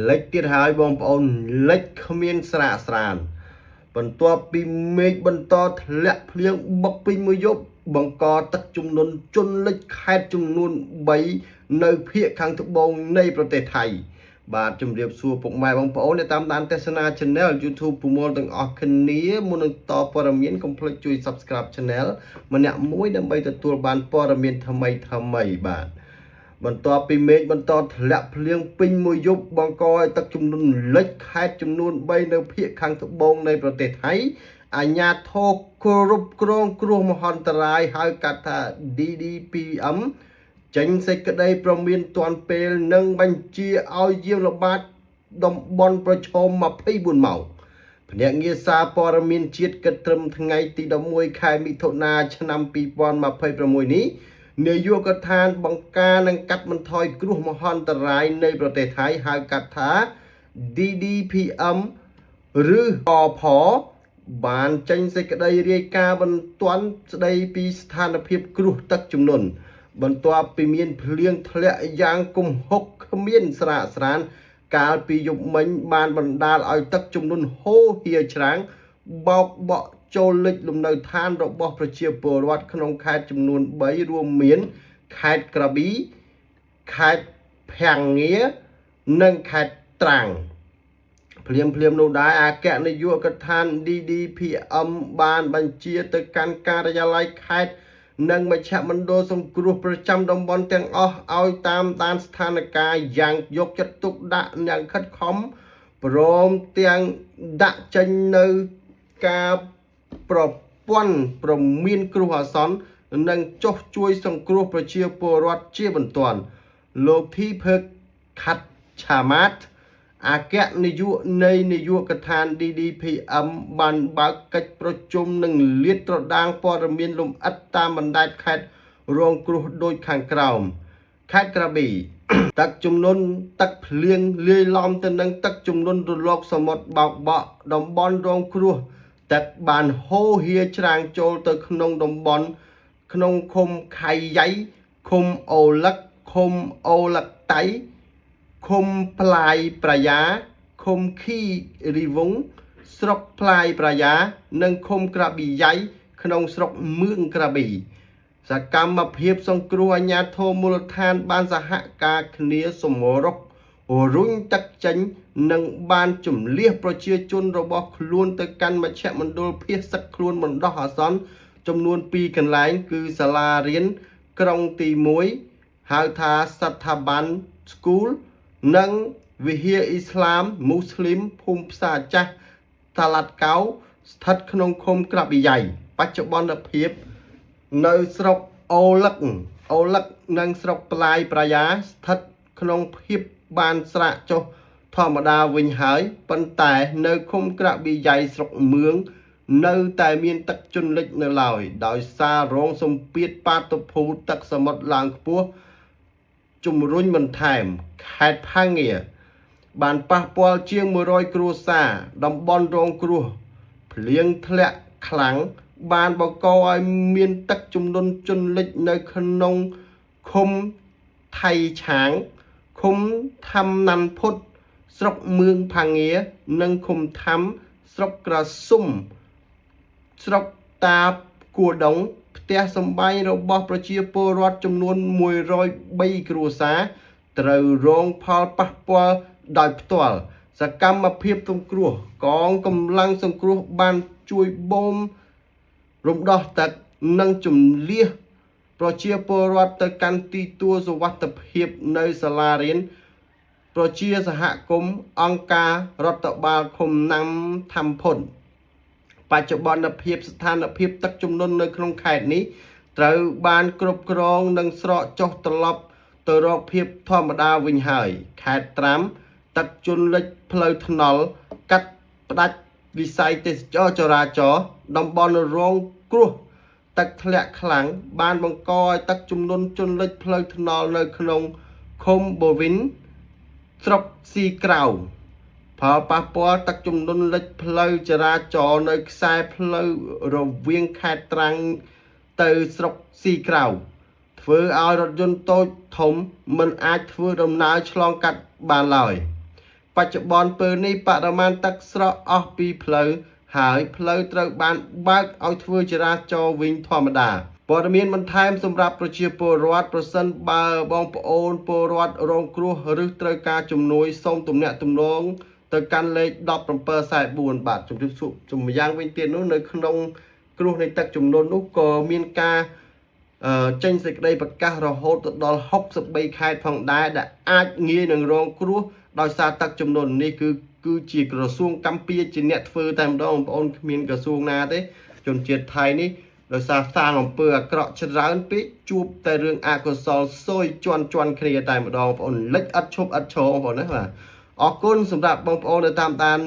លិចទៀតហើយបងប្អូនលិចគ្មានស្រាកស្រានបន្ទាប់ពីមេឃបន្តធ្លាក់ភ្លៀងបុកពេញមួយយប់បង្កទឹកជំនន់ជន់លិចខេត្តចំនួន3នៅភាគខាងត្បូងនៃប្រទេសថៃបាទជំរាបសួរពុកម៉ែបងប្អូនដែលតាមដានទស្សនា Channel YouTube ពមលទាំងអស់គ្នាមុននឹងតព័ត៌មានកុំភ្លេចជួយ Subscribe Channel ម្នាក់មួយដើម្បីទទួលបានព័ត៌មានថ្មីបាទបន្ទាប់ពីមេឃបន្តធ្លាក់ភ្លៀងពេញមួយយប់បង្កឲ្យទឹកជំនន់លិចខេត្តចំនួន3នៅភាគខាងត្បូងនៃប្រទេសថៃអាជ្ញាធរគ្រប់គ្រងគ្រោះមហន្តរាយហៅកាត់ថា DDPM ចេញសេចក្តីព្រមានទាន់ពេលនិងបញ្ជាឲ្យយាមល្បាតតំបន់ប្រឈម24ម៉ោងភ្នាក់ងារសារព័ត៌មានជាតិគិតត្រឹមថ្ងៃទី11ខែមិថុនាឆ្នាំ2026នេះនាយកដ្ឋានបង្ការនិងកាត់បន្ថយគ្រោះមហន្តរាយនៃប្រទេសថៃហៅកាត់ថា DDPM ឬអផបានចេញសេចក្តីរាយការណ៍បន្ទាន់ស្តីពីស្ថានភាពគ្រោះទឹកជំនន់បន្ទាប់ពីមានភ្លៀងធ្លាក់យ៉ាងគំហុកគ្មានស្រាកស្រានកាលពីយប់មិញបានបណ្ដាលឲ្យទឹកជំនន់ហូរហៀរច្រាងបោកបក់ចូលលិចលំនៅឋានរបស់ប្រជាពលរដ្ឋក្នុងខេត្តចំនួន3រួមមានខេត្តក្រប៊ីខេត្តភាំងងារនិងខេត្តត្រាំងភ្លាមនោះដែរអគ្គនាយកដ្ឋាន DDPM បានបញ្ជាទៅកាន់ការិយាល័យខេត្តនិងមជ្ឈមណ្ឌលសង្គ្រោះប្រចាំតំបន់ទាំងអស់ឲ្យតាមដានស្ថានភាពយ៉ាងយកចិត្តទុកដាក់យ៉ាងខិតខំព្រមទាំងដាក់ចេញនៅការប្រព័ន្ធព្រមានគ្រោះអាសន្ននិងចុះជួយសង្គ្រោះប្រជាពលរដ្ឋជាបន្ទាន់លោកធីភើកខាត់ឆាម៉ាតអគ្គនាយកនៃនាយកដ្ឋាន DDPM បានបើកកិច្ចប្រជុំនិងលាតត្រដាងព័ត៌មានលម្អិតតាមបណ្ដាខេត្តរងគ្រោះដូចខាងក្រោមខេត្តក្រប៊ី ទឹកជំនន់ទឹកភ្លៀងលាយឡំទៅនឹងទឹកជំនន់រលកសមុទ្របោកបក់តំបន់រងគ្រោះទឹកបានហូរហៀរច្រាងចូលទៅក្នុងតំបន់ក្នុងឃុំខៃយ៉ៃឃុំអូលឹកឃុំអូលឹកតៃឃុំផ្លាយប្រយ៉ាឃុំខីរីវងស្រុកផ្លាយប្រយ៉ានិងឃុំក្រប៊ីយ៉ៃក្នុងស្រុកមឿងក្រប៊ីសកម្មភាពសង្គ្រោះអាជ្ញាធរមូលដ្ឋានបានសហការគ្នាសម្រុករុញទឹកចេញនិងបានជំលះប្រជាជនរបស់ខ្លួនទៅកាន់មជ្ឈមណ្ឌលភៀសសឹកខ្លួនបណ្ដោះអាសន្នចំនួន2កន្លែងគឺសាលារៀនក្រុងទី1ហៅថាសត្ថាប័ន School និងវិហារអ៊ីស្លាមមូស្លីមភូមិផ្សារចាស់តាឡាត់កៅស្ថិតក្នុងឃុំក្រប៊ីយ៉ៃបច្ចុប្បន្នភាពនៅស្រុកអូលឹកនិងស្រុកផ្លាយប្រយ៉ាស្ថិតក្នុងភាពបានស្រាកចុះធម្មតាវិញហើយប៉ុន្តែនៅឃុំក្រប៊ីយ៉ៃស្រុកមឿងនៅតែមានទឹកជន់លិចនៅឡើយដោយសាររងសម្ពាធបាតុភូតទឹកសមុទ្រឡើងខ្ពស់ជំរុញបន្ថែមខេត្តភាំងងារបានប៉ះពាល់ជាង100គ្រួសារតំបន់រងគ្រោះភ្លៀងធ្លាក់ខ្លាំងបានបង្កឲ្យមានទឹកជំនន់ជន់លិចនៅក្នុងឃុំថៃឆាងឃុំធម្មណាន់ភុតស្រុកមឿងភាំងងារនិងឃុំធម្មស្រុកក្រសុំស្រុកតាគួរដងផ្ទះសម្បែងរបស់ប្រជាពលរដ្ឋចំនួន103គ្រួសារត្រូវរងផលប៉ះពាល់ដោយផ្ទាល់សកម្មភាពសង្គ្រោះកងកម្លាំងសង្គ្រោះបានជួយបូមរំដោះទឹកនិងជំលះប្រជាពលរដ្ឋទៅកាន់ទីទួលសុវត្ថិភាពនៅសាលារៀនប្រជាសហគមន៍អង្គការរដ្ឋបាលឃុំណាំធម្មភុនបច្ចុប្បន្នភាពស្ថានភាពទឹកជំនន់នៅក្នុងខេត្តនេះត្រូវបានគ្រប់គ្រងនិងស្រកចុះត្រឡប់ទៅរកភាពធម្មតាវិញហើយខេត្តត្រាំទឹកជន់លិចផ្លូវថ្នល់កាត់ផ្ដាច់វិស័យទេសចរណ៍ចរាចរណ៍តំបន់រងគ្រោះទឹកធ្លាក់ខ្លាំងបានបង្កឲ្យទឹកជំនន់ជន់លិចផ្លូវថ្នល់នៅក្នុងឃុំបូវិនស្រុកស៊ីក្រៅផលប៉ះពាល់ទឹកជំនន់លិចផ្លូវចរាចរណ៍នៅខ្សែផ្លូវរវាងខេត្តត្រាំងទៅស្រុកស៊ីក្រៅធ្វើឲ្យរថយន្តតូចធំមិនអាចធ្វើដំណើរឆ្លងកាត់បានឡើយ បច្ចុប្បន្នពេលនេះបរិមាណទឹកស្រកអស់ពីផ្លូវហើយផ្លូវត្រូវបានបើកឲ្យធ្វើចរាចរណ៍វិញធម្មតាព័ត៌មានបន្ថែមសម្រាប់ប្រជាពលរដ្ឋប្រសិនបើបងប្អូនពលរដ្ឋរងគ្រោះឬត្រូវការជំនួយសូមទំនាក់ទំនងទៅកាន់លេខ1744បាទជម្រាបសួរជំរាបយ៉ាងវិញទៀតនោះនៅក្នុងគ្រោះនៃទឹកជំនន់នោះក៏មានការចេញសេចក្តីប្រកាសរហូតទៅដល់63ខេត្តផងដែរដែលអាចងាយនឹងរងគ្រោះដោយសារទឹកជំនន់នេះគឺជាក្រសួងកម្ពុជាជាអ្នកធ្វើតែម្ដងបងប្អូនគ្មានក្រសួងណាទេជនជាតិថៃនេះដោយសារសាងអំពើអាក្រក់ច្រើនពេកជួបតែរឿងអកុសលសួយជន់គ្នាតែម្ដងបងប្អូនលិចឥតឈប់ឥតឈរបងប្អូនណាបាទអរគុណសម្រាប់បងប្អូនដែលតាមដាន